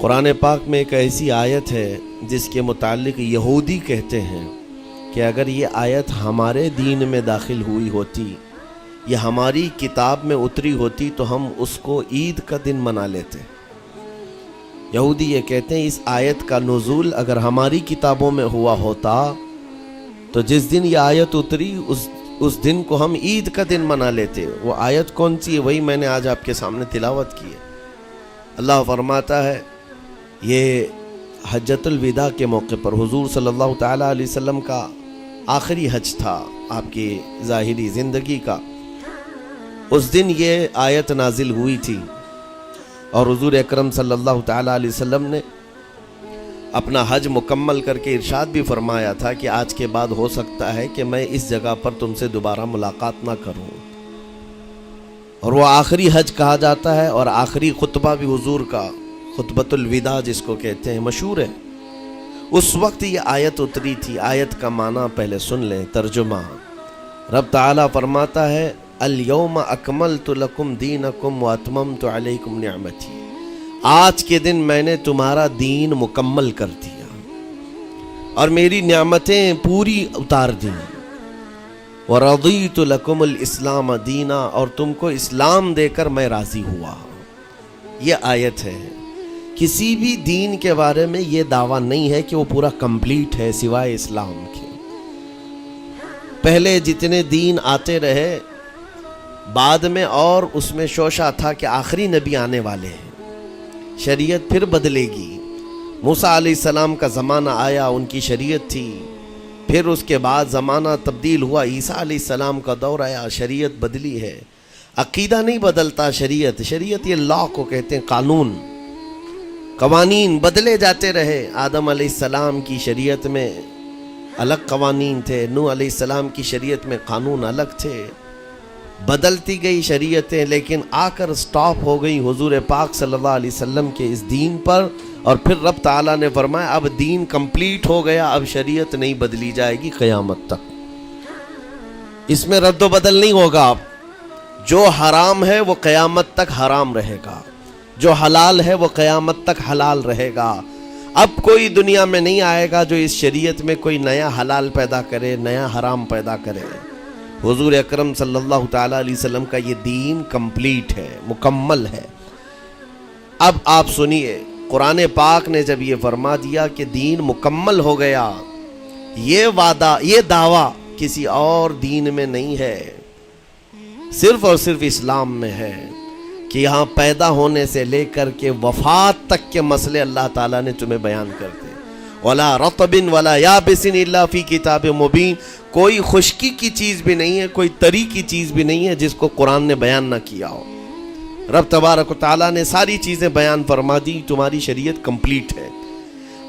قرآن پاک میں ایک ایسی آیت ہے جس کے متعلق یہودی کہتے ہیں کہ اگر یہ آیت ہمارے دین میں داخل ہوئی ہوتی یا ہماری کتاب میں اتری ہوتی تو ہم اس کو عید کا دن منا لیتے۔ یہودی یہ کہتے ہیں اس آیت کا نزول اگر ہماری کتابوں میں ہوا ہوتا تو جس دن یہ آیت اتری اس دن کو ہم عید کا دن منا لیتے۔ وہ آیت کون سی ہے؟ وہی میں نے آج آپ کے سامنے تلاوت کی ہے۔ اللہ فرماتا ہے، یہ حجۃ الوداع کے موقع پر حضور صلی اللہ تعالیٰ علیہ وسلم کا آخری حج تھا آپ کی ظاہری زندگی کا۔ اس دن یہ آیت نازل ہوئی تھی اور حضور اکرم صلی اللہ تعالیٰ علیہ وسلم نے اپنا حج مکمل کر کے ارشاد بھی فرمایا تھا کہ آج کے بعد ہو سکتا ہے کہ میں اس جگہ پر تم سے دوبارہ ملاقات نہ کروں۔ اور وہ آخری حج کہا جاتا ہے اور آخری خطبہ بھی حضور کا خطبۃ الوداع جس کو کہتے ہیں مشہور ہے۔ اس وقت یہ آیت اتری تھی۔ آیت کا معنی پہلے سن لیں، ترجمہ۔ رب تعالیٰ فرماتا ہے الیوم اکملت لکم دینکم واتممت علیکم نعمتی، آج کے دن میں نے تمہارا دین مکمل کر دیا اور میری نعمتیں پوری اتار دیں۔ ورضیت لکم الاسلام دینا، اور تم کو اسلام دے کر میں راضی ہوا۔ یہ آیت ہے۔ کسی بھی دین کے بارے میں یہ دعویٰ نہیں ہے کہ وہ پورا کمپلیٹ ہے سوائے اسلام کے۔ پہلے جتنے دین آتے رہے بعد میں اور اس میں شوشہ تھا کہ آخری نبی آنے والے ہیں، شریعت پھر بدلے گی۔ موسیٰ علیہ السلام کا زمانہ آیا، ان کی شریعت تھی، پھر اس کے بعد زمانہ تبدیل ہوا، عیسیٰ علیہ السلام کا دور آیا، شریعت بدلی ہے۔ عقیدہ نہیں بدلتا، شریعت یہ لا کو کہتے ہیں، قانون، قوانین بدلے جاتے رہے۔ آدم علیہ السلام کی شریعت میں الگ قوانین تھے، نوح علیہ السلام کی شریعت میں قانون الگ تھے، بدلتی گئی شریعتیں، لیکن آ کر سٹاپ ہو گئی حضور پاک صلی اللہ علیہ وسلم کے اس دین پر۔ اور پھر رب تعالیٰ نے فرمایا اب دین کمپلیٹ ہو گیا، اب شریعت نہیں بدلی جائے گی قیامت تک، اس میں رد و بدل نہیں ہوگا۔ جو حرام ہے وہ قیامت تک حرام رہے گا، جو حلال ہے وہ قیامت تک حلال رہے گا۔ اب کوئی دنیا میں نہیں آئے گا جو اس شریعت میں کوئی نیا حلال پیدا کرے، نیا حرام پیدا کرے۔ حضور اکرم صلی اللہ تعالیٰ علیہ وسلم کا یہ دین کمپلیٹ ہے، مکمل ہے۔ اب آپ سنیے، قرآن پاک نے جب یہ فرما دیا کہ دین مکمل ہو گیا، یہ وعدہ، یہ دعویٰ کسی اور دین میں نہیں ہے، صرف اور صرف اسلام میں ہے کہ یہاں پیدا ہونے سے لے کر کے وفات تک کے مسئلے اللہ تعالیٰ نے تمہیں بیان کر دے۔ وَلَا رَطْبٍ وَلَا يَابِسٍ إِلَّا فِي كِتَابٍ مُبِينٍ، کوئی خشکی کی چیز بھی نہیں ہے، کوئی تری کی چیز بھی نہیں ہے جس کو قرآن نے بیان نہ کیا ہو۔ رب تبارک و تعالیٰ نے ساری چیزیں بیان فرما دی، تمہاری شریعت کمپلیٹ ہے۔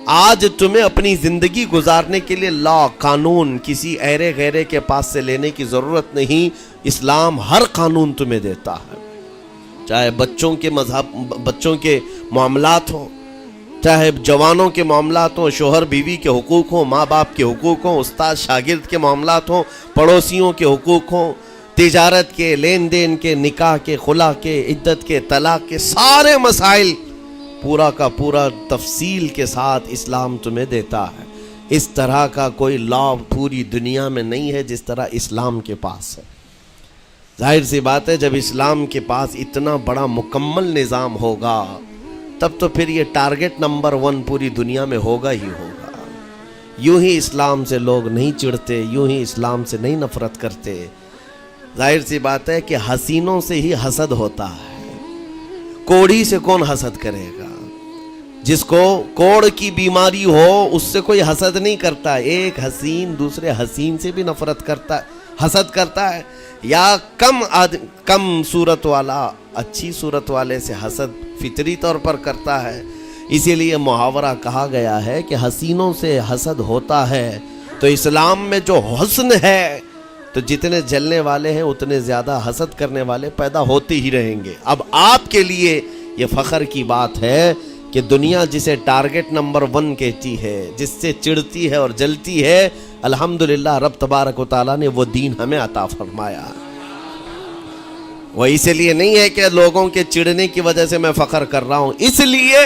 آج تمہیں اپنی زندگی گزارنے کے لیے لا، قانون کسی ایرے غیرے کے پاس سے لینے کی ضرورت نہیں۔ اسلام ہر قانون تمہیں دیتا ہے، چاہے بچوں کے معاملات ہوں، چاہے جوانوں کے معاملات ہوں، شوہر بیوی کے حقوق ہوں، ماں باپ کے حقوق ہوں، استاد شاگرد کے معاملات ہوں، پڑوسیوں کے حقوق ہوں، تجارت کے، لین دین کے، نکاح کے، خلا کے، عدت کے، طلاق کے، سارے مسائل پورا کا پورا تفصیل کے ساتھ اسلام تمہیں دیتا ہے۔ اس طرح کا کوئی لا پوری دنیا میں نہیں ہے جس طرح اسلام کے پاس ہے۔ ظاہر سی بات ہے جب اسلام کے پاس اتنا بڑا مکمل نظام ہوگا تب تو پھر یہ ٹارگٹ نمبر 1 پوری دنیا میں ہوگا ہی ہوگا۔ یوں ہی اسلام سے لوگ نہیں چڑھتے، یوں ہی اسلام سے نہیں نفرت کرتے۔ ظاہر سی بات ہے کہ حسینوں سے ہی حسد ہوتا ہے، کوڑھی سے کون حسد کرے گا؟ جس کو کوڑ کی بیماری ہو اس سے کوئی حسد نہیں کرتا۔ ایک حسین دوسرے حسین سے بھی نفرت کرتا ہے، حسد کرتا ہے، یا کم صورت والا اچھی صورت والے سے حسد فطری طور پر کرتا ہے۔ اسی لیے محاورہ کہا گیا ہے کہ حسینوں سے حسد ہوتا ہے، تو اسلام میں جو حسن ہے تو جتنے جلنے والے ہیں اتنے زیادہ حسد کرنے والے پیدا ہوتے ہی رہیں گے۔ اب آپ کے لیے یہ فخر کی بات ہے کہ دنیا جسے ٹارگٹ نمبر 1 کہتی ہے، جس سے چڑھتی ہے اور جلتی ہے، الحمدللہ رب تبارک و تعالیٰ نے وہ دین ہمیں عطا فرمایا۔ وہ اس لیے نہیں ہے کہ لوگوں کے چڑھنے کی وجہ سے میں فخر کر رہا ہوں، اس لیے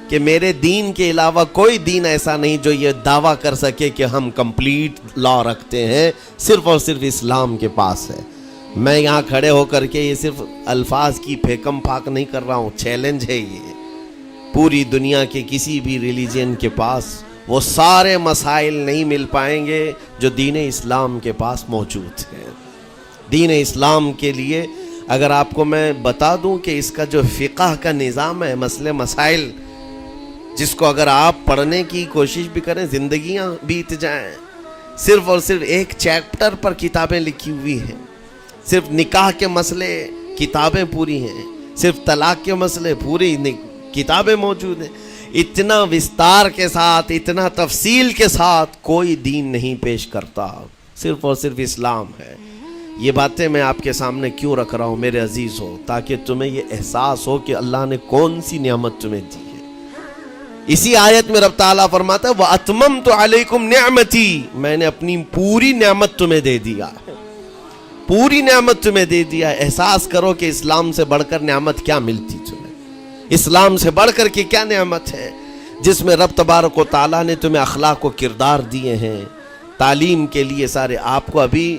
کہ میرے دین کے علاوہ کوئی دین ایسا نہیں جو یہ دعویٰ کر سکے کہ ہم کمپلیٹ لا رکھتے ہیں، صرف اور صرف اسلام کے پاس ہے۔ میں یہاں کھڑے ہو کر کے یہ صرف الفاظ کی پھیکم پھاک نہیں کر رہا ہوں، چیلنج ہے یہ۔ پوری دنیا کے کسی بھی ریلیجن کے پاس وہ سارے مسائل نہیں مل پائیں گے جو دین اسلام کے پاس موجود ہیں۔ دین اسلام کے لیے اگر آپ کو میں بتا دوں کہ اس کا جو فقہ کا نظام ہے، مسئلے مسائل، جس کو اگر آپ پڑھنے کی کوشش بھی کریں زندگیاں بیت جائیں، صرف اور صرف ایک چیپٹر پر کتابیں لکھی ہوئی ہیں۔ صرف نکاح کے مسئلے کتابیں پوری ہیں، صرف طلاق کے مسئلے پوری کتابیں موجود ہیں۔ اتنا وستار کے ساتھ، اتنا تفصیل کے ساتھ کوئی دین نہیں پیش کرتا، صرف اور صرف اسلام ہے۔ یہ باتیں میں آپ کے سامنے کیوں رکھ رہا ہوں میرے عزیز ہو، تاکہ تمہیں یہ احساس ہو کہ اللہ نے کون سی نعمت تمہیں دی ہے۔ اسی آیت میں رب تعالیٰ فرماتا ہے وَأَتْمَمْتُ عَلَيْكُمْ نِعْمَتِي، میں نے اپنی پوری نعمت تمہیں دے دیا، پوری نعمت تمہیں دے دیا۔ احساس کرو کہ اسلام سے بڑھ کر نعمت کیا ملتی تمہیں، اسلام سے بڑھ کر کے کیا نعمت ہے، جس میں رب تبارک و تعالیٰ نے تمہیں اخلاق و کردار دیے ہیں، تعلیم کے لیے سارے۔ آپ کو ابھی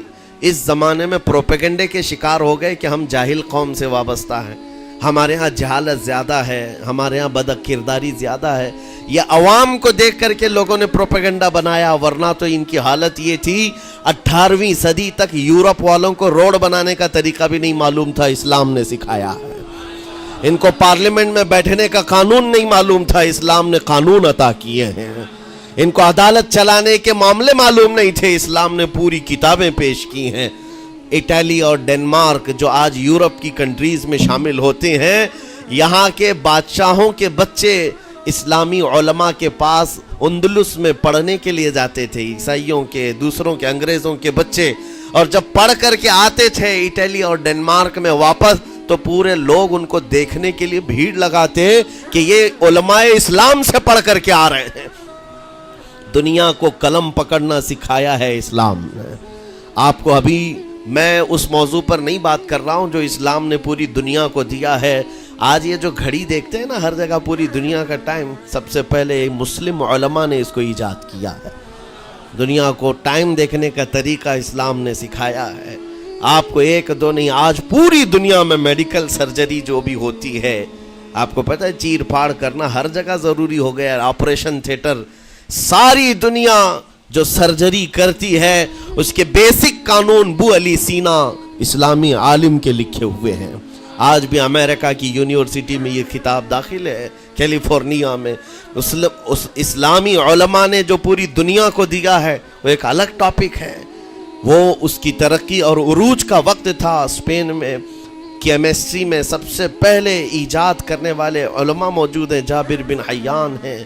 اس زمانے میں پروپیگنڈے کے شکار ہو گئے کہ ہم جاہل قوم سے وابستہ ہیں، ہمارے ہاں جہالت زیادہ ہے، ہمارے ہاں بد کرداری زیادہ ہے۔ یہ عوام کو دیکھ کر کے لوگوں نے پروپیگنڈا بنایا، ورنہ تو ان کی حالت یہ تھی 18ویں صدی تک یورپ والوں کو روڈ بنانے کا طریقہ بھی نہیں معلوم تھا، اسلام نے سکھایا ہے۔ ان کو پارلیمنٹ میں بیٹھنے کا قانون نہیں معلوم تھا، اسلام نے قانون عطا کیے ہیں۔ ان کو عدالت چلانے کے معاملے معلوم نہیں تھے، اسلام نے پوری کتابیں پیش کی ہیں۔ اٹلی اور ڈنمارک جو آج یورپ کی کنٹریز میں شامل ہوتے ہیں، یہاں کے بادشاہوں کے بچے اسلامی علماء کے پاس اندلس میں پڑھنے کے لیے جاتے تھے، عیسائیوں کے، دوسروں کے، انگریزوں کے بچے، اور جب پڑھ کر کے آتے تھے اٹلی اور ڈنمارک میں واپس، تو پورے لوگ ان کو دیکھنے کے لیے بھیڑ لگاتے کہ یہ علماء اسلام سے پڑھ کر کے آ رہے ہیں۔ دنیا کو قلم پکڑنا سکھایا ہے اسلام نے۔ آپ کو ابھی میں اس موضوع پر نہیں بات کر رہا ہوں جو اسلام نے پوری دنیا کو دیا ہے۔ آج یہ جو گھڑی دیکھتے ہیں نا ہر جگہ پوری دنیا کا ٹائم، سب سے پہلے مسلم علماء نے اس کو ایجاد کیا ہے۔ دنیا کو ٹائم دیکھنے کا طریقہ اسلام نے سکھایا ہے۔ آپ کو ایک دو نہیں، آج پوری دنیا میں میڈیکل سرجری جو بھی ہوتی ہے، آپ کو پتہ ہے چیر پھاڑ کرنا ہر جگہ ضروری ہو گیا ہے، آپریشن تھیٹر، ساری دنیا جو سرجری کرتی ہے اس کے بیسک قانون بو علی سینا اسلامی عالم کے لکھے ہوئے ہیں۔ آج بھی امریکہ کی یونیورسٹی میں یہ کتاب داخل ہے، کیلیفورنیا میں۔ اس اسلامی علماء نے جو پوری دنیا کو دیا ہے وہ ایک الگ ٹاپک ہے۔ وہ اس کی ترقی اور عروج کا وقت تھا۔ اسپین میں کیمسٹری میں سب سے پہلے ایجاد کرنے والے علماء موجود ہیں، جابر بن حیان ہیں،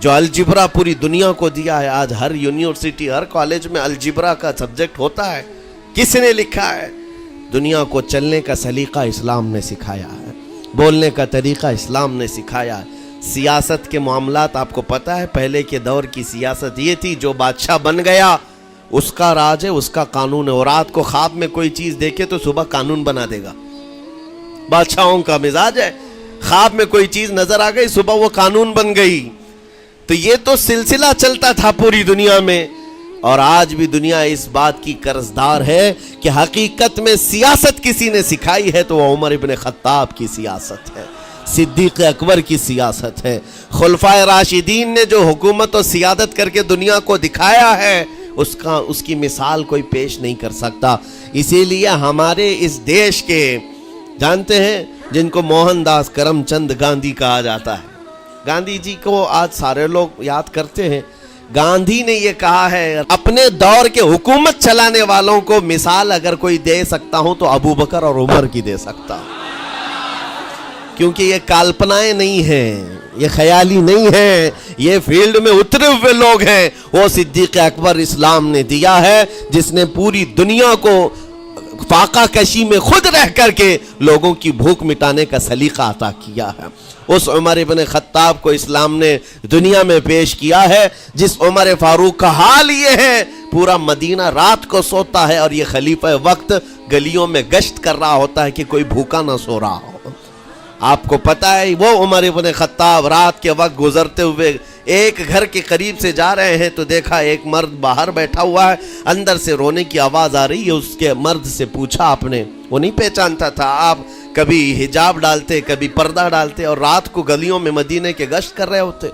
جو الجبرا پوری دنیا کو دیا ہے۔ آج ہر یونیورسٹی، ہر کالج میں الجبرا کا سبجیکٹ ہوتا ہے۔ کس نے لکھا ہے؟ دنیا کو چلنے کا سلیقہ اسلام نے سکھایا ہے، بولنے کا طریقہ اسلام نے سکھایا ہے۔ سیاست کے معاملات آپ کو پتہ ہے، پہلے کے دور کی سیاست یہ تھی جو بادشاہ بن گیا اس کا راج ہے، اس کا قانون ہے، اور رات کو خواب میں کوئی چیز دیکھے تو صبح قانون بنا دے گا۔ بادشاہوں کا مزاج ہے، خواب میں کوئی چیز نظر آ گئی صبح وہ قانون بن گئی۔ تو یہ تو سلسلہ چلتا تھا پوری دنیا میں، اور آج بھی دنیا اس بات کی قرضدار ہے کہ حقیقت میں سیاست کسی نے سکھائی ہے تو وہ عمر ابن خطاب کی سیاست ہے، صدیق اکبر کی سیاست ہے۔ خلفائے راشدین نے جو حکومت و سیادت کر کے دنیا کو دکھایا ہے اس کی مثال کوئی پیش نہیں کر سکتا۔ اسی لیے ہمارے اس دیش کے جانتے ہیں جن کو موہن داس کرم چند گاندھی کہا جاتا ہے، گاندھی جی کو آج سارے لوگ یاد کرتے ہیں۔ گاندھی نے یہ کہا ہے اپنے دور کے حکومت چلانے والوں کو مثال اگر کوئی دے سکتا ہوں تو ابو بکر اور عمر کی دے سکتا ہوں، کیونکہ یہ کالپنائیں نہیں ہیں، یہ خیالی نہیں ہیں، یہ فیلڈ میں اترے ہوئے لوگ ہیں۔ وہ صدیق اکبر اسلام نے دیا ہے جس نے پوری دنیا کو فاقہ کشی میں خود رہ کر کے لوگوں کی بھوک مٹانے کا سلیقہ عطا کیا ہے۔ اس عمر ابن خطاب کو اسلام نے دنیا میں پیش کیا ہے، جس عمر فاروق کا حال یہ ہے پورا مدینہ رات کو سوتا ہے اور یہ خلیفہ وقت گلیوں میں گشت کر رہا ہوتا ہے کہ کوئی بھوکا نہ سو رہا ہو. آپ کو پتا ہے وہ عمر ابن خطاب رات کے وقت گزرتے ہوئے ایک گھر کے قریب سے جا رہے ہیں تو دیکھا ایک مرد باہر بیٹھا ہوا ہے, اندر سے رونے کی آواز آ رہی ہے. اس کے مرد سے پوچھا آپ نے, وہ نہیں پہچانتا تھا, آپ کبھی حجاب ڈالتے کبھی پردہ ڈالتے اور رات کو گلیوں میں مدینے کے گشت کر رہے ہوتے.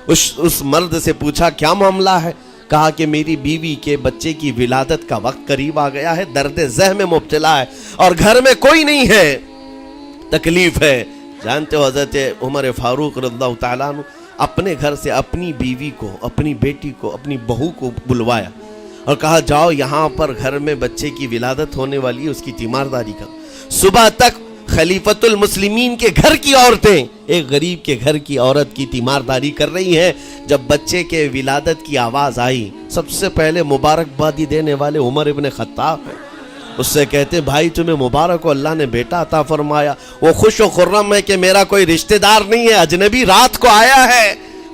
اس مرد سے پوچھا کیا معاملہ ہے؟ کہا کہ میری بیوی کے بچے کی ولادت کا وقت قریب آ گیا ہے, درد ذہ میں مبتلا ہے اور گھر میں کوئی نہیں ہے, تکلیف ہے. جانتے ہو حضرت عمر فاروق رضی اللہ تعالیٰ عنہ اپنے گھر سے اپنی بیوی کو, اپنی بیٹی کو, اپنی بہو کو بلوایا اور کہا جاؤ یہاں پر گھر میں بچے کی ولادت ہونے والی ہے, اس کی تیمارداری کرو. صبح تک خلیفۃ المسلمین کے گھر کی عورتیں ایک غریب کے گھر کی عورت کی تیمارداری کر رہی ہیں. جب بچے کے ولادت کی آواز آئی, سب سے پہلے مبارکبادی دینے والے عمر ابن خطاب ہیں. اس سے کہتے بھائی تمہیں مبارک ہو, اللہ نے بیٹا عطا فرمایا. وہ خوش و خرم ہے کہ میرا کوئی رشتہ دار نہیں ہے, اجنبی رات کو آیا ہے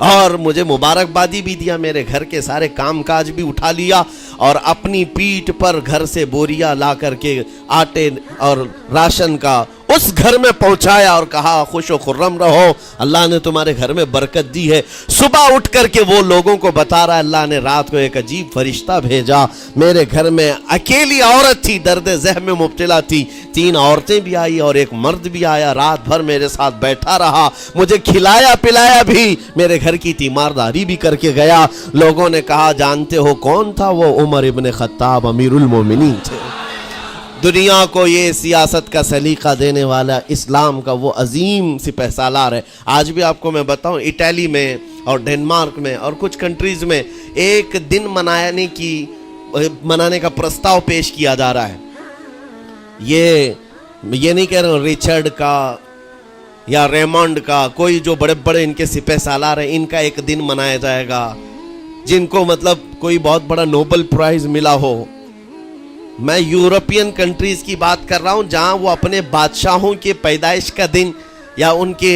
اور مجھے مبارکبادی بھی دیا, میرے گھر کے سارے کام کاج بھی اٹھا لیا اور اپنی پیٹھ پر گھر سے بوریا لا کر کے آٹے اور راشن کا اس گھر میں پہنچایا اور کہا خوش و خرم رہو, اللہ نے تمہارے گھر میں برکت دی ہے. صبح اٹھ کر کے وہ لوگوں کو بتا رہا ہے اللہ نے رات کو ایک عجیب فرشتہ بھیجا, میرے گھر میں اکیلی عورت تھی, درد ذہ میں مبتلا تھی, 3 عورتیں بھی آئی اور ایک مرد بھی آیا, رات بھر میرے ساتھ بیٹھا رہا, مجھے کھلایا پلایا بھی, میرے گھر کی تیمارداری بھی کر کے گیا. لوگوں نے کہا جانتے ہو کون تھا وہ؟ عمر ابن خطاب امیر المومنین تھے. دنیا کو یہ سیاست کا سلیقہ دینے والا اسلام کا وہ عظیم سپہ سالار ہے. آج بھی آپ کو میں بتاؤں اٹلی میں اور ڈنمارک میں اور کچھ کنٹریز میں ایک دن منانے کا پرستاؤ پیش کیا جا رہا ہے. یہ نہیں کہہ رہا ہوں ریچرڈ کا یا ریمونڈ کا, کوئی جو بڑے بڑے ان کے سپہ سالار ہیں ان کا ایک دن منایا جائے گا, جن کو مطلب کوئی بہت بڑا نوبل پرائز ملا ہو. میں یورپین کنٹریز کی بات کر رہا ہوں جہاں وہ اپنے بادشاہوں کے پیدائش کا دن یا ان کے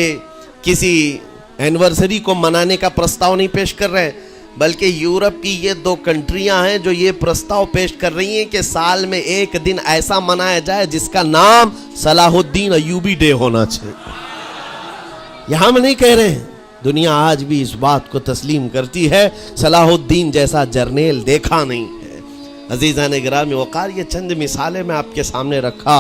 کسی اینیورسری کو منانے کا پرستاؤ نہیں پیش کر رہے, بلکہ یورپ کی یہ 2 کنٹریاں ہیں جو یہ پرستاؤ پیش کر رہی ہیں کہ سال میں ایک دن ایسا منایا جائے جس کا نام صلاح الدین ایوبی ڈے ہونا چاہیے. یہاں میں نہیں کہہ رہے ہیں, دنیا آج بھی اس بات کو تسلیم کرتی ہے صلاح الدین جیسا جرنیل دیکھا نہیں ہے. عزیزان گرامی وقار, یہ چند مثالیں میں آپ کے سامنے رکھا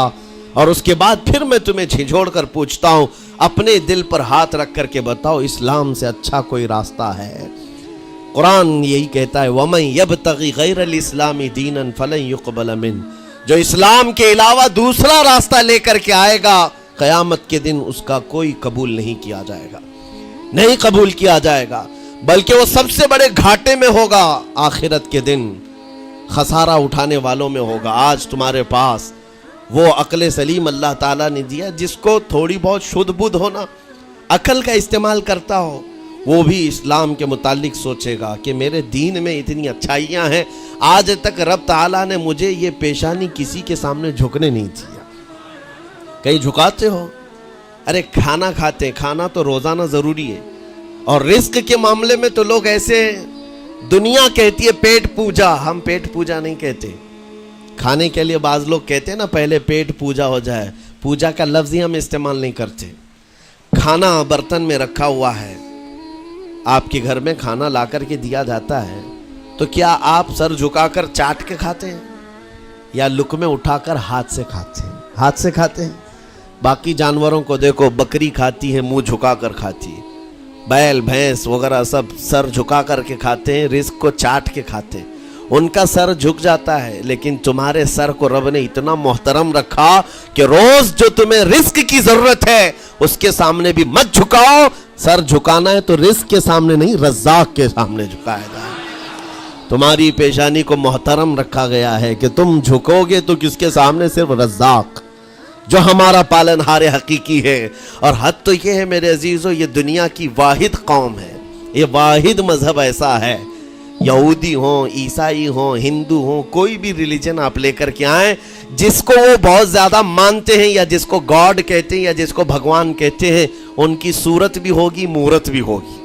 اور اس کے بعد پھر میں تمہیں جھنجھوڑ کر پوچھتا ہوں, اپنے دل پر ہاتھ رکھ کر کے بتاؤ اسلام سے اچھا کوئی راستہ ہے؟ قرآن یہی کہتا ہے وَمَن يَبْتَغِ غَيْرَ الْإِسْلَامِ دِينًا فَلَن يُقْبَلَ مِنْهُ, جو اسلام کے علاوہ دوسرا راستہ لے کر کے آئے گا قیامت کے دن اس کا کوئی قبول نہیں کیا جائے گا, نہیں قبول کیا جائے گا, بلکہ وہ سب سے بڑے گھاٹے میں ہوگا, آخرت کے دن خسارہ اٹھانے والوں میں ہوگا. آج تمہارے پاس وہ عقل سلیم اللہ تعالیٰ نے دیا, جس کو تھوڑی بہت شدھ بدھ ہونا, عقل کا استعمال کرتا ہو, وہ بھی اسلام کے متعلق سوچے گا کہ میرے دین میں اتنی اچھائیاں ہیں, آج تک رب تعالیٰ نے مجھے یہ پیشانی کسی کے سامنے جھکنے نہیں دیا. کہیں جھکاتے ہو؟ ارے کھانا کھاتے, کھانا تو روزانہ ضروری ہے, اور رزق کے معاملے میں تو لوگ ایسے, دنیا کہتی ہے پیٹ پوجا, ہم پیٹ پوجا نہیں کہتے. کھانے کے لیے بعض لوگ کہتے ہیں نا پہلے پیٹ پوجا ہو جائے, پوجا کا لفظ ہی ہم استعمال نہیں کرتے. کھانا برتن میں رکھا ہوا ہے, آپ کے گھر میں کھانا لا کر کے دیا جاتا ہے, تو کیا آپ سر جھکا کر چاٹ کے کھاتے ہیں یا لقمے اٹھا کر ہاتھ سے کھاتے ہیں؟ ہاتھ سے کھاتے ہیں. باقی جانوروں کو دیکھو, بکری کھاتی ہے منہ جھکا کر کھاتی ہے, بیل بھینس وغیرہ سب سر جھکا کر کے کھاتے ہیں, رزق کو چاٹ کے کھاتے ہیں, ان کا سر جھک جاتا ہے. لیکن تمہارے سر کو رب نے اتنا محترم رکھا کہ روز جو تمہیں رزق کی ضرورت ہے اس کے سامنے بھی مت جھکاؤ. سر جھکانا ہے تو رزق کے سامنے نہیں, رزاق کے سامنے جھکایا جائے. تمہاری پیشانی کو محترم رکھا گیا ہے کہ تم جھکو گے تو کس کے سامنے؟ صرف رزاق جو ہمارا پالنہار حقیقی ہے. اور حد تو یہ ہے میرے عزیزو, یہ دنیا کی واحد قوم ہے, یہ واحد مذہب ایسا ہے, یہودی ہوں, عیسائی ہوں, ہندو ہوں, کوئی بھی ریلیجن آپ لے کر کے آئیں, جس کو وہ بہت زیادہ مانتے ہیں یا جس کو گاڈ کہتے ہیں یا جس کو بھگوان کہتے ہیں, ان کی صورت بھی ہوگی, مورت بھی ہوگی,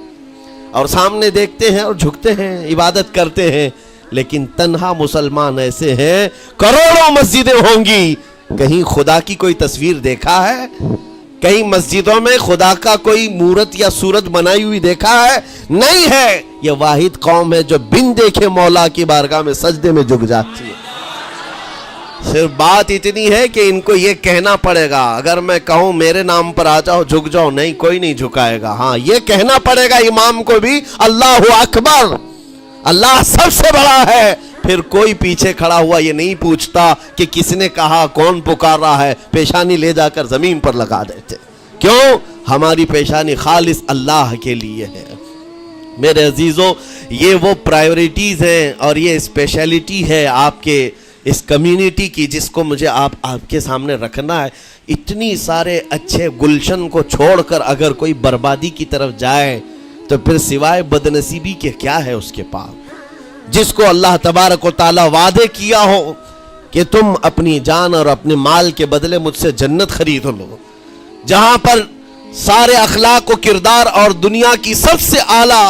اور سامنے دیکھتے ہیں اور جھکتے ہیں, عبادت کرتے ہیں. لیکن تنہا مسلمان ایسے ہیں, کروڑوں مسجدیں ہوں گی کہیں خدا کی کوئی تصویر دیکھا ہے؟ کہیں مسجدوں میں خدا کا کوئی مورت یا صورت بنائی ہوئی دیکھا ہے؟ نہیں ہے. یہ واحد قوم ہے جو بن دیکھے مولا کی بارگاہ میں سجدے میں جھک جاتی ہے. صرف بات اتنی ہے کہ ان کو یہ کہنا پڑے گا. اگر میں کہوں میرے نام پر آ جاؤ جھک جاؤ، نہیں، کوئی نہیں جھکائے گا. ہاں یہ کہنا پڑے گا امام کو بھی، اللہ اکبر، اللہ سب سے بڑا ہے. پھر کوئی پیچھے کھڑا ہوا یہ نہیں پوچھتا کہ کس نے کہا، کون پکار رہا ہے. پیشانی لے جا کر زمین پر لگا دیتے. کیوں؟ ہماری پیشانی خالص اللہ کے لیے ہے. میرے عزیزوں، یہ وہ پرائیورٹیز ہیں اور یہ اسپیشلٹی ہے آپ کے اس کمیونٹی کی جس کو مجھے آپ کے سامنے رکھنا ہے. اتنی سارے اچھے گلشن کو چھوڑ کر اگر کوئی بربادی کی طرف جائے تو پھر سوائے بدنصیبی کے کیا ہے اس کے پاس؟ جس کو اللہ تبارک و تعالی وعدے کیا ہو کہ تم اپنی جان اور اپنے مال کے بدلے مجھ سے جنت خرید لو، جہاں پر سارے اخلاق و کردار اور دنیا کی سب سے اعلیٰ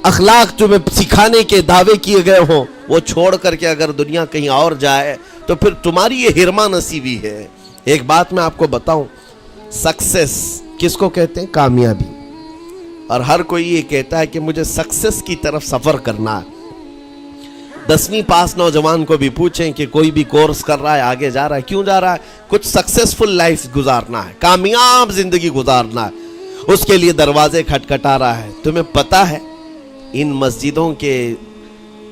اخلاق تمہیں سکھانے کے دعوے کیے گئے ہوں، وہ چھوڑ کر کے اگر دنیا کہیں اور جائے تو پھر تمہاری یہ ہرما نصیبی ہے. ایک بات میں آپ کو بتاؤں، سکسیس کس کو کہتے ہیں؟ کامیابی. اور ہر کوئی یہ کہتا ہے کہ مجھے سکسیس کی طرف سفر کرنا ہے. 10ویں پاس نوجوان کو بھی پوچھیں کہ کوئی بھی کورس کر رہا ہے، آگے جا رہا ہے، کیوں جا رہا ہے؟ کچھ سکسیسفل لائف گزارنا ہے، کامیاب زندگی گزارنا ہے. اس کے لیے دروازے کھٹکھٹا رہا ہے. تمہیں پتہ ہے ان مسجدوں کے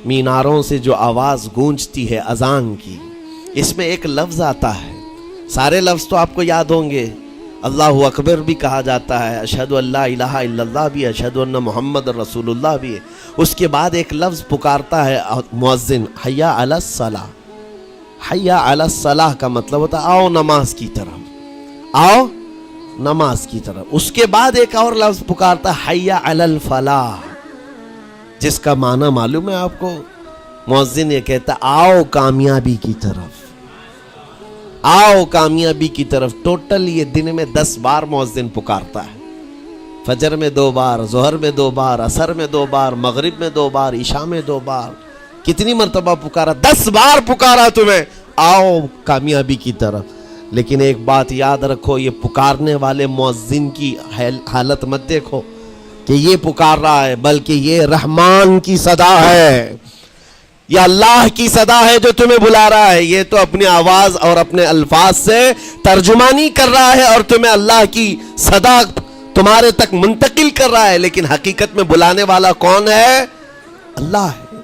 میناروں سے جو آواز گونجتی ہے اذان کی، اس میں ایک لفظ آتا ہے. سارے لفظ تو آپ کو یاد ہوں گے. اللہ اکبر بھی کہا جاتا ہے، اشہد ان لا الہ الا اللہ بھی، اشہد ان محمد رسول اللہ بھی ہے. اس کے بعد ایک لفظ پکارتا ہے مؤذن، حی علی الصلاۃ. حی علی الصلاۃ کا مطلب ہوتا ہے آؤ نماز کی طرف، آؤ نماز کی طرف. اس کے بعد ایک اور لفظ پکارتا ہے حی علی الفلاح، جس کا معنی معلوم ہے آپ کو؟ مؤذن یہ کہتا ہے آؤ کامیابی کی طرف، آؤ کامیابی کی طرف. ٹوٹل یہ دن میں 10 بار مؤذن پکارتا ہے. فجر میں 2 بار، ظہر میں 2 بار، عصر میں 2 بار، مغرب میں 2 بار، عشاء میں 2 بار. کتنی مرتبہ پکارا؟ 10 بار پکارا تمہیں، آؤ کامیابی کی طرف. لیکن ایک بات یاد رکھو، یہ پکارنے والے مؤذن کی حالت مت دیکھو کہ یہ پکار رہا ہے، بلکہ یہ رحمان کی صدا ہے، یہ اللہ کی صدا ہے جو تمہیں بلا رہا ہے. یہ تو اپنی آواز اور اپنے الفاظ سے ترجمانی کر رہا ہے اور تمہیں اللہ کی صدا تمہارے تک منتقل کر رہا ہے. لیکن حقیقت میں بلانے والا کون ہے؟ اللہ ہے.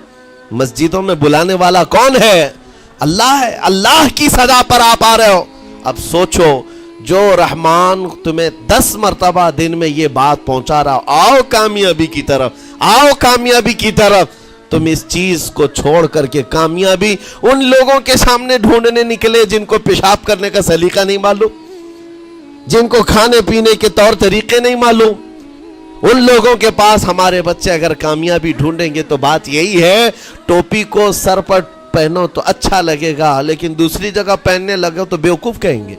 مسجدوں میں بلانے والا کون ہے؟ اللہ ہے. اللہ کی صدا پر آپ آ رہے ہو. اب سوچو، جو رحمان تمہیں 10 مرتبہ دن میں یہ بات پہنچا رہا، آؤ کامیابی کی طرف، آؤ کامیابی کی طرف، تم اس چیز کو چھوڑ کر کے کامیابی ان لوگوں کے سامنے ڈھونڈنے نکلے جن کو پیشاب کرنے کا سلیقہ نہیں معلوم، جن کو کھانے پینے کے طور طریقے نہیں معلوم. ان لوگوں کے پاس ہمارے بچے اگر کامیابی ڈھونڈیں گے تو بات یہی ہے، ٹوپی کو سر پر پہنو تو اچھا لگے گا، لیکن دوسری جگہ پہننے لگو تو بیوقوف کہیں گے،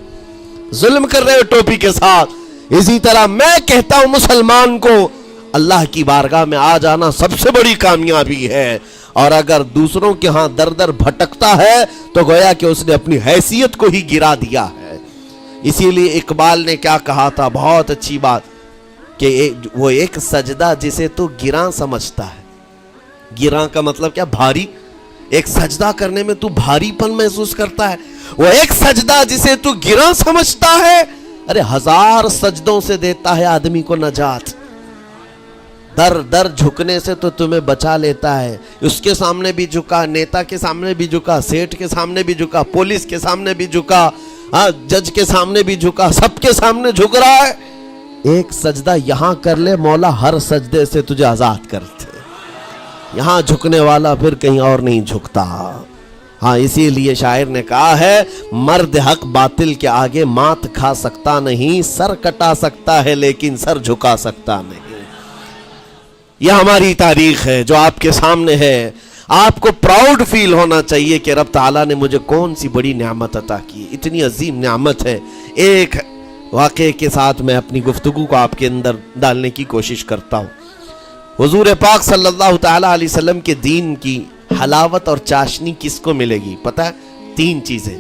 ظلم کر رہے ہو ٹوپی کے ساتھ. اسی طرح میں کہتا ہوں مسلمان کو اللہ کی بارگاہ میں آ جانا سب سے بڑی کامیابی ہے. اور اگر دوسروں کے ہاں در در بھٹکتا ہے تو گویا کہ اس نے اپنی حیثیت کو ہی گرا دیا ہے. اسی لیے اقبال نے کیا کہا تھا، بہت اچھی بات، کہ وہ ایک سجدہ جسے تو گراں سمجھتا ہے. گراں کا مطلب کیا؟ بھاری. ایک سجدہ کرنے میں تو بھاری پن محسوس کرتا ہے. وہ ایک سجدہ جسے تو گراں سمجھتا ہے، ارے 1000 سجدوں سے دیتا ہے آدمی کو نجات. در در جھکنے سے تو تمہیں بچا لیتا ہے. اس کے سامنے بھی جھکا، نیتا کے سامنے بھی جھکا، سیٹھ کے سامنے بھی جھکا، پولیس کے سامنے بھی جھکا، جج کے سامنے بھی جھکا، سب کے سامنے جھک رہا ہے. ایک سجدہ یہاں کر لے، مولا ہر سجدے سے تجھے آزاد کرتے. یہاں جھکنے والا پھر کہیں اور نہیں جھکتا. ہاں اسی لیے شاعر نے کہا ہے، مرد حق باطل کے آگے مات کھا سکتا نہیں، سر کٹا سکتا ہے لیکن سر جھکا سکتا نہیں. یہ ہماری تاریخ ہے جو آپ کے سامنے ہے. آپ کو پراؤڈ فیل ہونا چاہیے کہ رب تعالیٰ نے مجھے کون سی بڑی نعمت عطا کی، اتنی عظیم نعمت ہے. ایک واقعے کے ساتھ میں اپنی گفتگو کو آپ کے اندر ڈالنے کی کوشش کرتا ہوں. حضور پاک صلی اللہ تعالیٰ علیہ وسلم کے دین کی حلاوت اور چاشنی کس کو ملے گی؟ پتہ ہے؟ 3 چیزیں.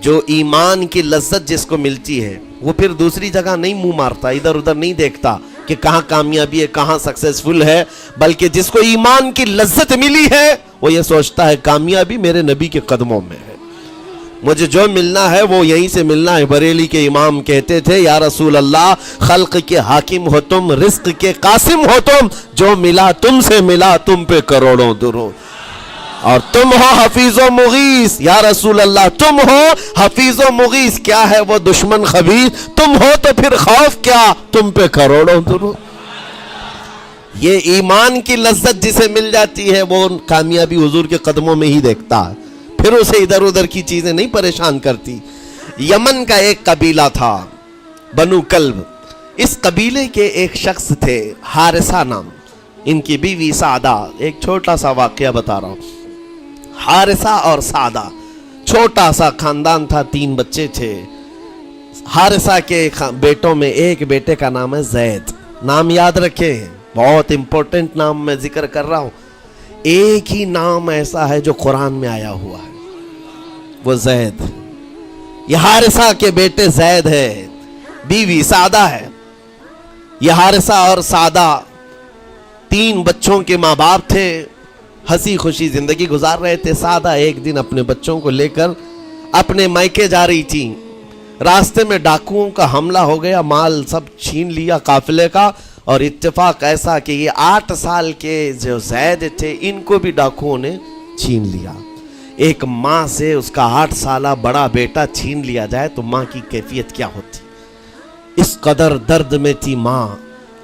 جو ایمان کی لذت جس کو ملتی ہے وہ پھر دوسری جگہ نہیں منہ مارتا, ادھر ادھر نہیں دیکھتا کہ کہاں کامیابی ہے, کہاں سکسیسفل ہے, بلکہ جس کو ایمان کی لذت ملی ہے وہ یہ سوچتا ہے کامیابی میرے نبی کے قدموں میں ہے, مجھے جو ملنا ہے وہ یہیں سے ملنا ہے. بریلی کے امام کہتے تھے یا رسول اللہ خلق کے حاکم ہو تم, رزق کے قاسم ہو تم, جو ملا تم سے ملا تم پہ کروڑوں درود, اور تم ہو حفیظ و مغیث یا رسول اللہ, تم ہو حفیظ و مغیث, کیا ہے وہ دشمن خبیث, تم ہو تو پھر خوف کیا, تم پہ کروڑوں درود. یہ ایمان کی لذت جسے مل جاتی ہے وہ کامیابی حضور کے قدموں میں ہی دیکھتا ہے, پھر اسے ادھر ادھر کی چیزیں نہیں پریشان کرتی. یمن کا ایک قبیلہ تھا بنو کلب, اس قبیلے کے ایک شخص تھے حارثہ نام, ان کی بیوی سعدہ. ایک چھوٹا سا واقعہ بتا رہا ہوں. حارثہ اور سعدہ چھوٹا سا خاندان تھا, 3 بچے تھے. حارثہ کے بیٹوں میں ایک بیٹے کا نام ہے زید, نام یاد رکھیں, بہت امپورٹنٹ نام میں ذکر کر رہا ہوں. ایک ہی نام ایسا ہے جو قرآن میں آیا ہوا ہے, وہ زید. یہ حارثہ کے بیٹے زید ہے, بیوی سعدہ ہے. یہ حارثہ اور سعدہ 3 بچوں کے ماں باپ تھے, ہنسی خوشی زندگی گزار رہے تھے. سعدہ ایک دن اپنے بچوں کو لے کر اپنے مائکے جا رہی تھی, راستے میں ڈاکوؤں کا حملہ ہو گیا, مال سب چھین لیا قافلے کا, اور اتفاق ایسا کہ یہ 8 سال کے جو زید تھے ان کو بھی ڈاکوؤں نے چھین لیا. ایک ماں سے اس کا 8 سالہ بڑا بیٹا چھین لیا جائے تو ماں کی کیفیت کیا ہوتی, اس قدر درد میں تھی ماں.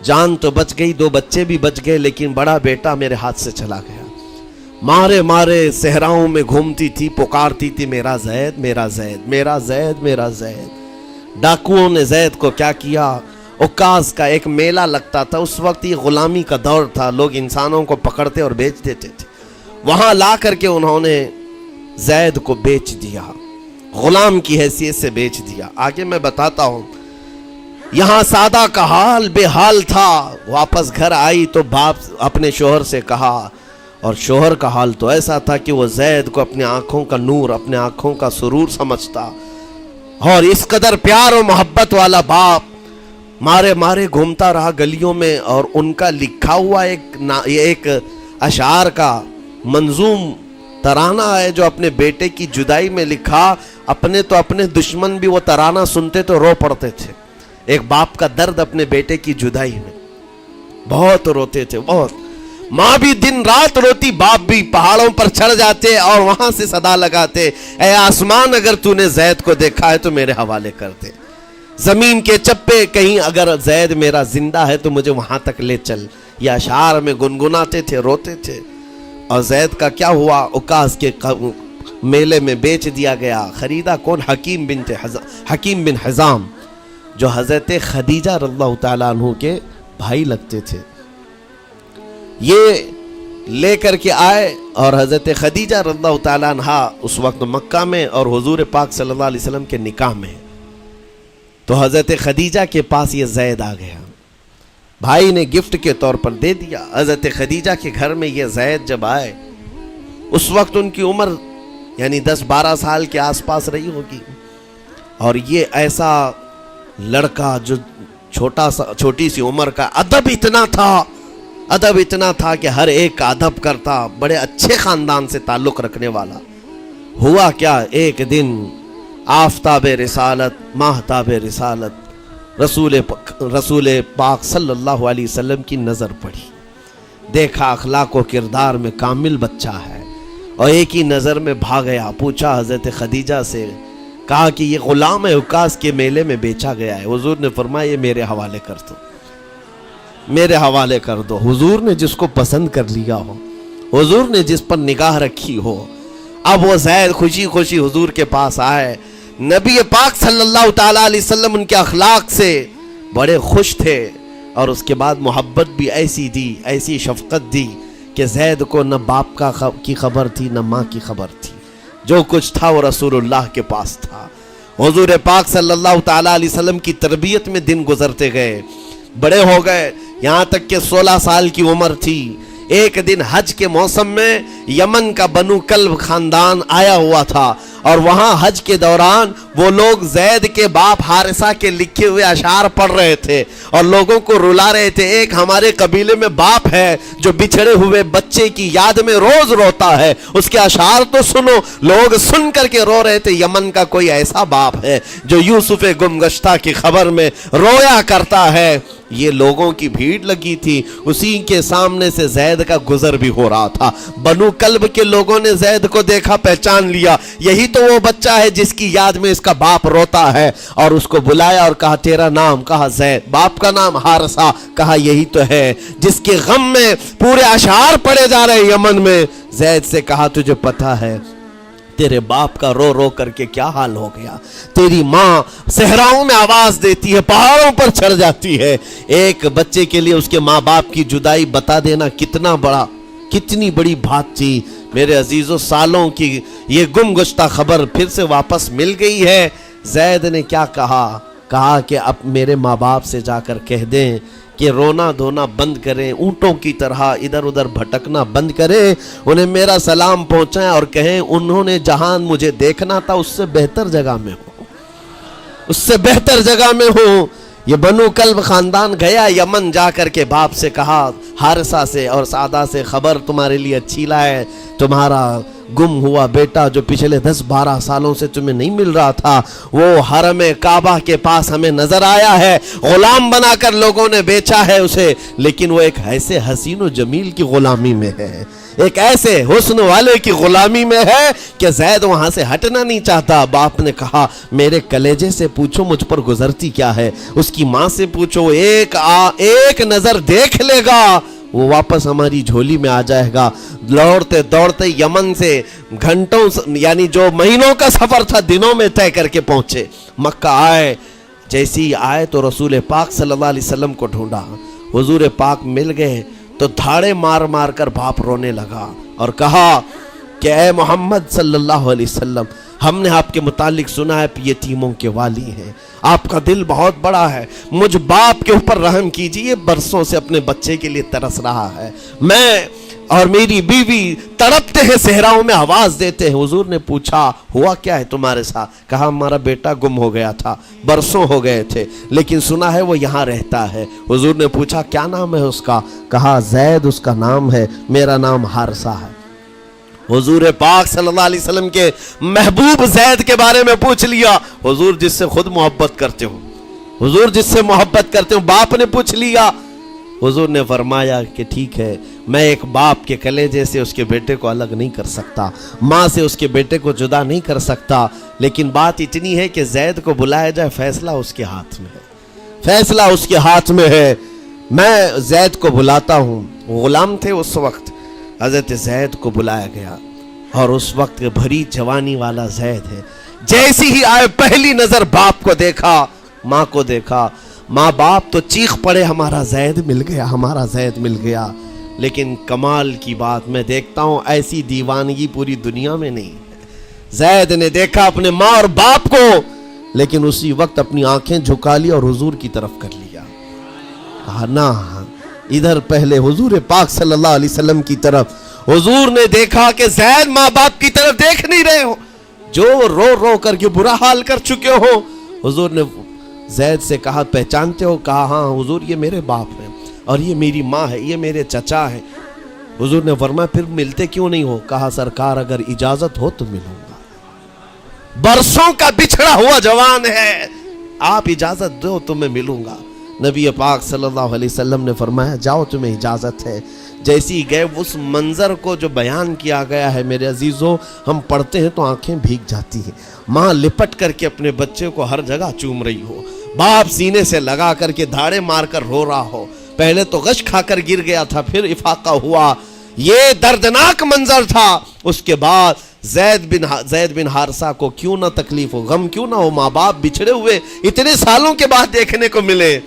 جان تو بچ گئی, 2 بچے بھی بچ گئے, لیکن بڑا بیٹا میرے ہاتھ سے چلا گیا. مارے مارے صحراؤں میں گھومتی تھی, پکارتی تھی میرا زید میرا زید میرا زید میرا زید. ڈاکوؤں نے زید کو کیا کیا, عکاظ کا ایک میلہ لگتا تھا, اس وقت یہ غلامی کا دور تھا, لوگ انسانوں کو پکڑتے اور بیچ دیتے تھے. وہاں لا کر کے انہوں نے زید کو بیچ دیا, غلام کی حیثیت سے بیچ دیا. آگے میں بتاتا ہوں. یہاں سعدہ کا حال بے حال تھا, واپس گھر آئی تو باپ اپنے شوہر سے کہا, اور شوہر کا حال تو ایسا تھا کہ وہ زید کو اپنے آنکھوں کا نور, اپنے آنکھوں کا سرور سمجھتا, اور اس قدر پیار و محبت والا باپ مارے مارے گھومتا رہا گلیوں میں. اور ان کا لکھا ہوا ایک اشعار کا منظوم ترانہ ہے جو اپنے بیٹے کی جدائی میں لکھا. اپنے تو اپنے دشمن بھی وہ ترانہ سنتے تو رو پڑتے تھے. ایک باپ کا درد اپنے بیٹے کی جدائی میں, بہت روتے تھے, بہت. ماں بھی دن رات روتی, باپ بھی پہاڑوں پر چڑھ جاتے اور وہاں سے صدا لگاتے, اے آسمان اگر تو نے زید کو دیکھا ہے تو میرے حوالے کر دے, زمین کے چپے کہیں اگر زید میرا زندہ ہے تو مجھے وہاں تک لے چل. یہ اشعار میں گنگناتے تھے, روتے تھے. اور زید کا کیا ہوا, عکاظ کے میلے میں بیچ دیا گیا. خریدا کون, حکیم بن حزام, جو حضرت خدیجہ رضی اللہ تعالیٰ عنہ کے بھائی لگتے تھے. یہ لے کر کے آئے, اور حضرت خدیجہ رضی اللہ تعالیٰ عنہ اس وقت مکہ میں اور حضور پاک صلی اللہ علیہ وسلم کے نکاح میں. تو حضرت خدیجہ کے پاس یہ زید آ گیا, بھائی نے گفٹ کے طور پر دے دیا. حضرت خدیجہ کے گھر میں یہ زید جب آئے, اس وقت ان کی عمر یعنی 10-12 سال کے آس پاس رہی ہوگی, اور یہ ایسا لڑکا جو چھوٹی سی عمر کا, ادب اتنا تھا کہ ہر ایک کا ادب کرتا, بڑے اچھے خاندان سے تعلق رکھنے والا. ہوا کیا, ایک دن آفتاب رسالت, ماہتاب رسالت رسول پاک صلی اللہ علیہ وسلم کی نظر پڑی. دیکھا اخلاق و کردار میں کامل بچہ ہے, اور ایک ہی نظر میں بھاگ گیا. پوچھا حضرت خدیجہ سے, کہا کہ یہ غلام عکاظ کے میلے میں بیچا گیا ہے. حضور نے فرمایا یہ میرے حوالے کر دو, میرے حوالے کر دو. حضور نے جس کو پسند کر لیا ہو, حضور نے جس پر نگاہ رکھی ہو. اب وہ زید خوشی خوشی حضور کے پاس آئے. نبی پاک صلی اللہ تعالیٰ علیہ وسلم ان کے اخلاق سے بڑے خوش تھے, اور اس کے بعد محبت بھی ایسی دی, ایسی شفقت دی کہ زید کو نہ باپ کی خبر تھی نہ ماں کی خبر تھی. جو کچھ تھا وہ رسول اللہ کے پاس تھا. حضور پاک صلی اللہ تعالیٰ علیہ وسلم کی تربیت میں دن گزرتے گئے, بڑے ہو گئے, یہاں تک کہ 16 سال کی عمر تھی. ایک دن حج کے موسم میں یمن کا بنو کلب خاندان آیا ہوا تھا, اور وہاں حج کے دوران وہ لوگ زید کے باپ حارثہ کے لکھے ہوئے اشعار پڑھ رہے تھے اور لوگوں کو رلا رہے تھے. ایک ہمارے قبیلے میں باپ ہے جو بچھڑے ہوئے بچے کی یاد میں روز روتا ہے, اس کے اشعار تو سنو. لوگ سن کر کے رو رہے تھے, یمن کا کوئی ایسا باپ ہے جو یوسف گم گشتہ کی خبر میں رویا کرتا ہے. یہ لوگوں کی بھیڑ لگی تھی, اسی کے سامنے سے زید کا گزر بھی ہو رہا تھا. بنو کلب کے لوگوں نے زید کو دیکھا, پہچان لیا, یہی تو وہ بچہ ہے جس کی یاد میں اس کا باپ روتا ہے, اور اس کو بلایا اور کہا تیرا نام؟ کہا زید. باپ کا نام حارثہ. کہا یہی تو ہے جس کے غم میں پورے اشعار پڑے جا رہے یمن میں. زید سے کہا تجھے پتہ ہے تیرے باپ کا رو رو کر کے کیا حال ہو گیا؟ تیری ماں صحراؤں میں آواز دیتی ہے, پہاڑوں پر چڑھ جاتی ہے. ایک بچے کے لیے اس کے ماں باپ کی جدائی بتا دینا کتنی بڑی بات تھی. میرے عزیزوں, سالوں کی یہ گم گشتہ خبر پھر سے واپس مل گئی ہے. زید نے کیا کہا کہ اب میرے ماں باپ سے جا کر کہہ دیں کہ رونا دھونا بند کریں, اونٹوں کی طرح ادھر ادھر بھٹکنا بند کریں, انہیں میرا سلام پہنچائیں اور کہیں انہوں نے جہاں مجھے دیکھنا تھا اس سے بہتر جگہ میں ہوں, اس سے بہتر جگہ میں ہوں. یہ بنو کلب خاندان گیا یمن, جا کر کے باپ سے کہا حارثہ سے اور سعدہ سے خبر تمہارے لیے اچھی لائے, تمہارا گم ہوا بیٹا جو پچھلے 10-12 سالوں سے تمہیں نہیں مل رہا تھا وہ حرم کعبہ کے پاس ہمیں نظر آیا ہے. غلام بنا کر لوگوں نے بیچا ہے اسے, لیکن وہ ایک ایسے حسین و جمیل کی غلامی میں ہے, ایک ایسے حسن والے کی غلامی میں ہے کہ زید وہاں سے ہٹنا نہیں چاہتا. باپ نے کہا میرے کلیجے سے پوچھو مجھ پر گزرتی کیا ہے, اس کی ماں سے پوچھو, ایک نظر دیکھ لے گا وہ واپس ہماری جھولی میں آ جائے گا. دوڑتے دوڑتے یمن سے گھنٹوں یعنی جو مہینوں کا سفر تھا دنوں میں طے کر کے پہنچے. مکہ آئے, جیسی آئے تو رسول پاک صلی اللہ علیہ وسلم کو ڈھونڈا, حضور پاک مل گئے تو دھاڑے مار مار کر باپ رونے لگا اور کہا کہ اے محمد صلی اللہ علیہ وسلم, ہم نے آپ کے متعلق سنا ہے یتیموں کے والی ہیں, آپ کا دل بہت بڑا ہے, مجھ باپ کے اوپر رحم کیجئے, برسوں سے اپنے بچے کے لیے ترس رہا ہے, میں اور میری بیوی تڑپتے ہیں, صحراؤں میں آواز دیتے ہیں. حضور نے پوچھا ہوا کیا ہے تمہارے ساتھ؟ کہا ہمارا بیٹا گم ہو گیا تھا, برسوں ہو گئے تھے, لیکن سنا ہے وہ یہاں رہتا ہے. حضور نے پوچھا کیا نام ہے اس کا؟ کہا زید اس کا نام ہے, میرا نام حارثہ ہے. حضور پاک صلی اللہ علیہ وسلم کے محبوب زید کے بارے میں پوچھ لیا. حضور جس سے خود محبت کرتے ہو, حضور جس سے محبت کرتے ہو, باپ نے پوچھ لیا. حضور نے فرمایا کہ ٹھیک ہے, میں ایک باپ کے کلیجے سے اس کے بیٹے کو الگ نہیں کر سکتا, ماں سے اس کے بیٹے کو جدا نہیں کر سکتا, لیکن بات اتنی ہے کہ زید کو بلایا جائے, فیصلہ اس کے ہاتھ میں ہے, فیصلہ اس کے ہاتھ میں ہے. میں زید کو بلاتا ہوں. غلام تھے اس وقت, حضرت زید کو بلایا گیا اور اس وقت بھری جوانی والا زید ہے. جیسی ہی آئے پہلی نظر باپ کو دیکھا, ماں کو دیکھا, ماں باپ تو چیخ پڑے ہمارا زید مل گیا, ہمارا زید مل گیا. لیکن کمال کی بات میں دیکھتا ہوں ایسی دیوانگی پوری دنیا میں نہیں ہے. زید نے دیکھا اپنے ماں اور باپ کو, لیکن اسی وقت اپنی آنکھیں جھکا لی اور حضور کی طرف کر لیا. کہا نہ, ادھر پہلے حضور پاک صلی اللہ علیہ وسلم کی طرف. حضور نے دیکھا کہ زید ماں باپ کی طرف دیکھ نہیں رہے ہو, جو رو رو کر کے برا حال کر چکے ہو. حضور نے زید سے کہا پہچانتے ہو؟ کہا ہاں حضور یہ میرے باپ ہیں اور یہ میری ماں ہے, یہ میرے چچا ہیں. حضور نے فرمایا پھر ملتے کیوں نہیں ہو؟ کہا سرکار اگر اجازت ہو تو ملوں گا, برسوں کا بچھڑا ہوا جوان ہے, آپ اجازت دو تو میں ملوں گا. نبی پاک صلی اللہ علیہ وسلم نے فرمایا جاؤ تمہیں اجازت ہے. جیسی گئے اس منظر کو جو بیان کیا گیا ہے میرے عزیزوں, ہم پڑھتے ہیں تو آنکھیں بھیگ جاتی ہیں. ماں لپٹ کر کے اپنے بچے کو ہر جگہ چوم رہی ہو, باپ سینے سے لگا کر کے دھاڑے مار کر رو رہا ہو. پہلے تو غش کھا کر گر گیا تھا, پھر افاقہ ہوا. یہ دردناک منظر تھا. اس کے بعد زید بن حارثہ کو کیوں نہ تکلیف ہو, غم کیوں نہ ہو, ماں باپ بچھڑے ہوئے اتنے سالوں کے بعد دیکھنے کو ملے.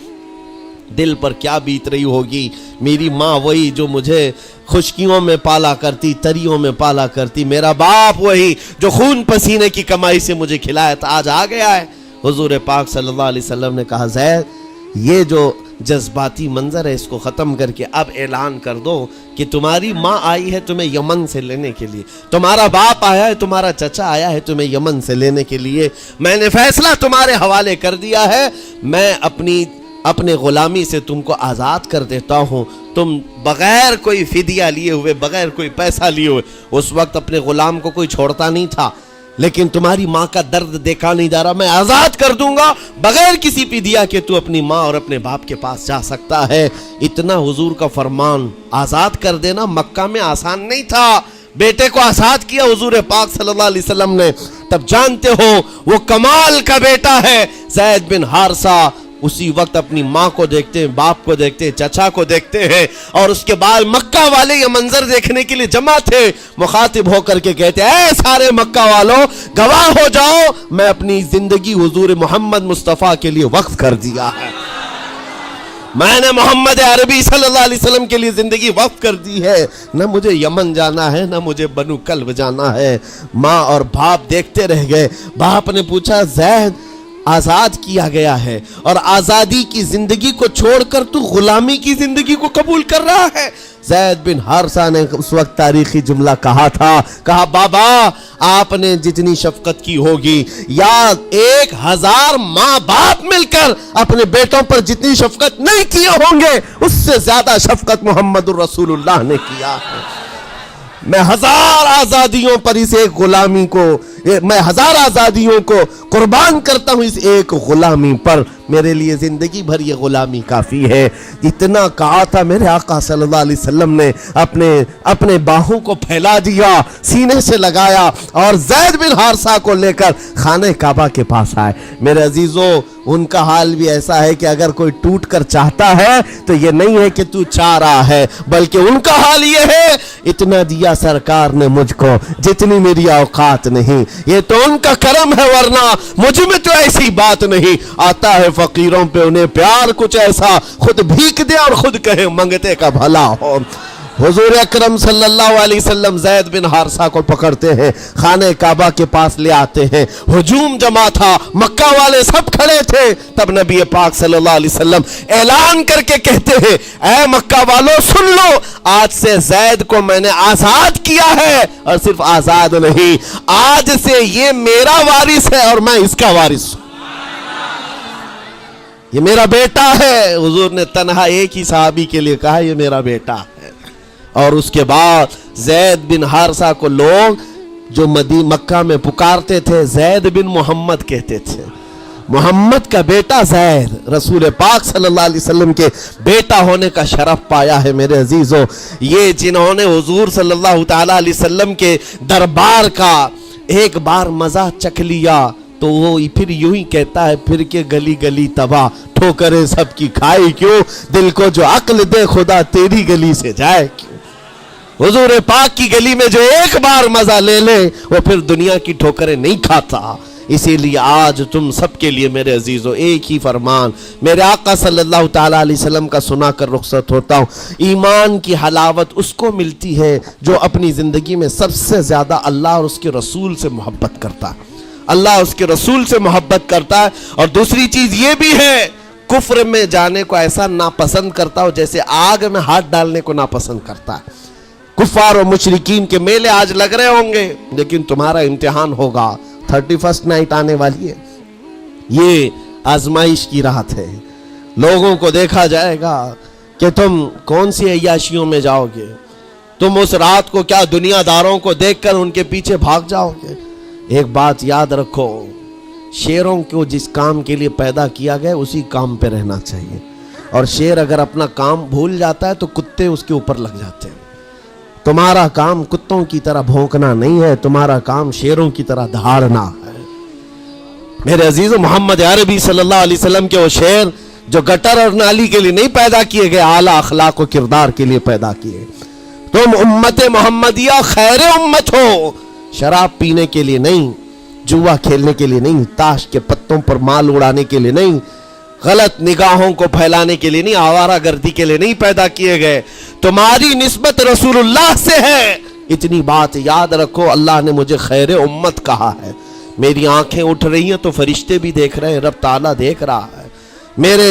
دل پر کیا بیت رہی ہوگی. میری ماں وہی جو مجھے خشکیوں میں پالا کرتی, تریوں میں پالا کرتی, میرا باپ وہی جو خون پسینے کی کمائی سے مجھے کھلایا تھا, آج آ گیا ہے. حضور پاک صلی اللہ علیہ وسلم نے کہا زید یہ جو جذباتی منظر ہے، اس کو ختم کر کے اب اعلان کر دو کہ تمہاری ماں آئی ہے تمہیں یمن سے لینے کے لیے، تمہارا باپ آیا ہے، تمہارا چچا آیا ہے تمہیں یمن سے لینے کے لیے، میں نے فیصلہ تمہارے حوالے کر دیا ہے، میں اپنے غلامی سے تم کو آزاد کر دیتا ہوں، تم بغیر کوئی فدیہ لیے ہوئے، بغیر کوئی پیسہ لیے ہوئے، اس وقت اپنے غلام کو کوئی چھوڑتا نہیں تھا، لیکن تمہاری ماں کا درد دیکھا نہیں جا رہا، میں آزاد کر دوں گا بغیر کسی فدیہ کے، تو اپنی ماں اور اپنے باپ کے پاس جا سکتا ہے۔ اتنا حضور کا فرمان، آزاد کر دینا مکہ میں آسان نہیں تھا، بیٹے کو آزاد کیا حضور پاک صلی اللہ علیہ وسلم نے، تب جانتے ہو وہ کمال کا بیٹا ہے زید بن حارثہ، اسی وقت اپنی ماں کو دیکھتے ہیں، باپ کو دیکھتے ہیں، چچا کو دیکھتے ہیں، اور اس کے بعد مکہ والے یہ منظر دیکھنے کے لیے جمع تھے، مخاطب ہو کر کے کہتے ہیں اے سارے مکہ والوں گواہ ہو جاؤ، میں اپنی زندگی حضور محمد مصطفیٰ کے لیے وقف کر دیا ہے، میں نے محمد عربی صلی اللہ علیہ وسلم کے لیے زندگی وقف کر دی ہے، نہ مجھے یمن جانا ہے، نہ مجھے بنو کلب جانا ہے۔ ماں اور باپ دیکھتے رہ گئے، باپ نے پوچھا زید آزاد کیا گیا ہے اور آزادی کی زندگی کو چھوڑ کر تو غلامی کی زندگی کو قبول کر رہا ہے؟ زید بن حارثہ نے اس وقت تاریخی جملہ کہا تھا، کہا بابا آپ نے جتنی شفقت کی ہوگی یا 1000 ماں باپ مل کر اپنے بیٹوں پر جتنی شفقت نہیں کیے ہوں گے اس سے زیادہ شفقت محمد الرسول اللہ نے کیا ہے۔ میں 1000 آزادیوں پر اس ایک غلامی کو، میں 1000 آزادیوں کو قربان کرتا ہوں اس ایک غلامی پر، میرے لیے زندگی بھر یہ غلامی کافی ہے۔ اتنا کہا تھا میرے آقا صلی اللہ علیہ وسلم نے اپنے باہوں کو پھیلا دیا، سینے سے لگایا اور زید بن حارثہ کو لے کر خانہ کعبہ کے پاس آئے۔ میرے عزیزو ان کا حال بھی ایسا ہے کہ اگر کوئی ٹوٹ کر چاہتا ہے تو یہ نہیں ہے کہ تو چاہ رہا ہے، بلکہ ان کا حال یہ ہے اتنا دیا سرکار نے مجھ کو جتنی میری اوقات نہیں، یہ تو ان کا کرم ہے ورنہ مجھ میں تو ایسی بات نہیں، آتا ہے فقیروں پہ انہیں پیار کچھ ایسا خود بھیک دے اور خود کہے منگتے کا بھلا ہو۔ حضور اکرم صلی اللہ علیہ وسلم زید بن حارثہ کو پکڑتے ہیں، خانہ کعبہ کے پاس لے آتے ہیں، ہجوم جمع تھا، مکہ والے سب کھڑے تھے، تب نبی پاک صلی اللہ علیہ وسلم اعلان کر کے کہتے ہیں اے مکہ والوں سن لو، آج سے زید کو میں نے آزاد کیا ہے، اور صرف آزاد نہیں، آج سے یہ میرا وارث ہے اور میں اس کا وارث ہوں، یہ میرا بیٹا ہے۔ حضور نے تنہا ایک ہی صحابی کے لیے کہا یہ میرا بیٹا ہے، اور اس کے بعد زید بن حارثہ کو لوگ جو مکہ میں پکارتے تھے زید بن محمد کہتے تھے، محمد کا بیٹا زید، رسول پاک صلی اللہ علیہ وسلم کے بیٹا ہونے کا شرف پایا ہے۔ میرے عزیزو یہ جنہوں نے حضور صلی اللہ تعالی علیہ وسلم کے دربار کا ایک بار مزہ چکھ لیا تو وہ پھر یوں ہی کہتا ہے پھر کے گلی گلی تباہ، ٹھوکریں سب کی کھائی کیوں، دل کو جو عقل دے خدا تیری گلی سے جائے کیوں۔ حضور پاک کی گلی میں جو ایک بار مزہ لے لے وہ پھر دنیا کی ٹھوکریں نہیں کھاتا۔ اسی لیے آج تم سب کے لیے میرے عزیزو ایک ہی فرمان میرے آقا صلی اللہ تعالیٰ علیہ وسلم کا سنا کر رخصت ہوتا ہوں، ایمان کی حلاوت اس کو ملتی ہے جو اپنی زندگی میں سب سے زیادہ اللہ اور اس کے رسول سے محبت کرتا ہے، اللہ اس کے رسول سے محبت کرتا ہے، اور دوسری چیز یہ بھی ہے کفر میں جانے کو ایسا ناپسند کرتا ہو جیسے آگ میں ہاتھ ڈالنے کو ناپسند کرتا ہے۔ کفار و مشرکین کے میلے آج لگ رہے ہوں گے لیکن تمہارا امتحان ہوگا، 31 نائٹ آنے والی ہے، یہ آزمائش کی رات ہے، لوگوں کو دیکھا جائے گا کہ تم کون سی عیاشیوں میں جاؤ گے، تم اس رات کو کیا دنیا داروں کو دیکھ کر ان کے پیچھے بھاگ جاؤ گے۔ ایک بات یاد رکھو، شیروں کو جس کام کے لیے پیدا کیا گیا اسی کام پہ رہنا چاہیے، اور شیر اگر اپنا کام بھول جاتا ہے تو کتے اس کے اوپر لگ جاتے ہیں۔ تمہارا کام کتوں کی طرح بھونکنا نہیں ہے، تمہارا کام شیروں کی طرح دھاڑنا ہے۔ میرے عزیز محمد عربی صلی اللہ علیہ وسلم کے وہ شیر جو گٹر اور نالی کے لیے نہیں پیدا کیے گئے، اعلیٰ اخلاق و کردار کے لیے پیدا کیے۔ تم امت محمدیہ خیر امت ہو، شراب پینے کے لیے نہیں، جوا کھیلنے کے لیے نہیں، تاش کے پتوں پر مال اڑانے کے لیے نہیں، غلط نگاہوں کو پھیلانے کے لیے نہیں، آوارہ گردی کے لیے نہیں پیدا کیے گئے، تمہاری نسبت رسول اللہ سے ہے۔ اتنی بات یاد رکھو، اللہ نے مجھے خیر امت کہا ہے، میری آنکھیں اٹھ رہی ہیں تو فرشتے بھی دیکھ رہے ہیں، رب تعالیٰ دیکھ رہا ہے، میرے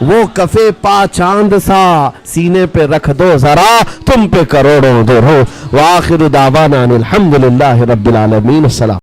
وہ کفے پا چاند سا سینے پہ رکھ دو ذرا تم پہ کروڑوں درود. وآخر دعوانا الحمدللہ رب العالمین. السلام.